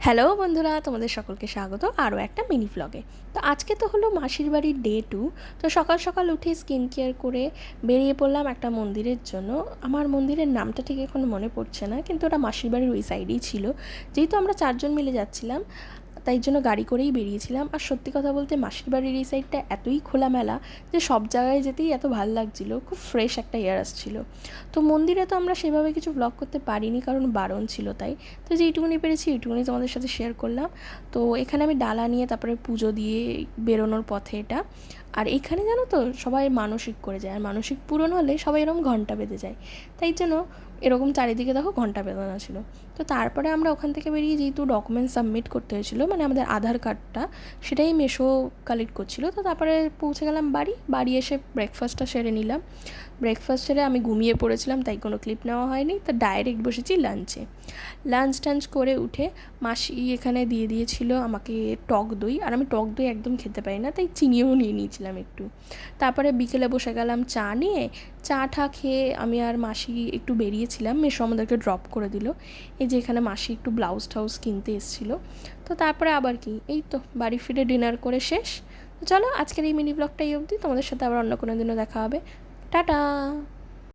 Hello বন্ধুরা, তোমাদের সকলকে স্বাগত আরও একটা মিনি ভ্লগে। তো আজকে তো হলো মাসির বাড়ির ডে 2। তো সকাল সকাল উঠে স্কিন কেয়ার করে বেরিয়ে পড়লাম একটা মন্দিরের জন্য। আমার মন্দিরের নামটা ঠিক এখন মনে পড়ছে না, কিন্তু ওটা মাসির বাড়ির ওই সাইডেই ছিল। যেহেতু আমরা 4জন মিলে যাচ্ছিলাম, তাই জন্য গাড়ি করেই বেরিয়েছিলাম। আর সত্যি কথা বলতে মাসির বাড়ির এই সাইডটা এতই খোলামেলা যে সব জায়গায় যেতেই এত ভালো লাগছিলো, খুব ফ্রেশ একটা এয়ার আসছিলো। তো মন্দিরে তো আমরা সেভাবে কিছু ব্লগ করতে পারিনি, কারণ বারণ ছিল তাই। তো যেইটুকুনি পেরেছি এইটুকুনি তোমাদের সাথে শেয়ার করলাম। তো এখানে আমি ডালা নিয়ে তারপরে পুজো দিয়ে বেরোনোর পথে এটা। আর এখানে জানো তো সবাই মানসিক করে যায়, আর মানসিক পূরণ হলে সবাই এরকম ঘন্টা বেঁধে যায়। তাই জন্য এরকম চারিদিকে দেখো ঘন্টা বেঁধানো ছিল। তো তারপরে আমরা ওখান থেকে বেরিয়ে যেহেতু ডকুমেন্টস সাবমিট করতে হয়েছিল, মানে আমাদের আধার কার্ডটা, সেটাই মেশো কালেক্ট করছিল। তো তারপরে পৌঁছে গেলাম বাড়ি এসে ব্রেকফাস্টটা সেরে নিলাম। ব্রেকফাস্ট সেরে আমি ঘুমিয়ে পড়েছিলাম, তাই কোনো ক্লিপ নেওয়া হয়নি। তো ডাইরেক্ট বসেছি লাঞ্চে। লাঞ্চ টাঞ্চ করে উঠে মাসি এখানে দিয়ে দিয়েছিল আমাকে টক দই, আর আমি টক দই একদম খেতে পারি না, তাই চিনিও নিয়ে নিয়েছিলাম একটু। তারপরে বিকেলে বসে গেলাম চা নিয়ে। চা ঠা খেয়ে আমি আর মাসি একটু বেরিয়েছিলাম, মেশো আমাদেরকে ড্রপ করে দিল। এই যে এখানে মাসি একটু ব্লাউজ টাউজ কিনতে এসেছিলো। তো তারপরে আবার কি, এই তো বাড়ি ফিরে ডিনার করে শেষ। তো চলো আজকের এই মিনি ব্লগটা এই অবধি, তোমাদের সাথে আবার অন্য কোনো দিনও দেখা হবে। টাটা।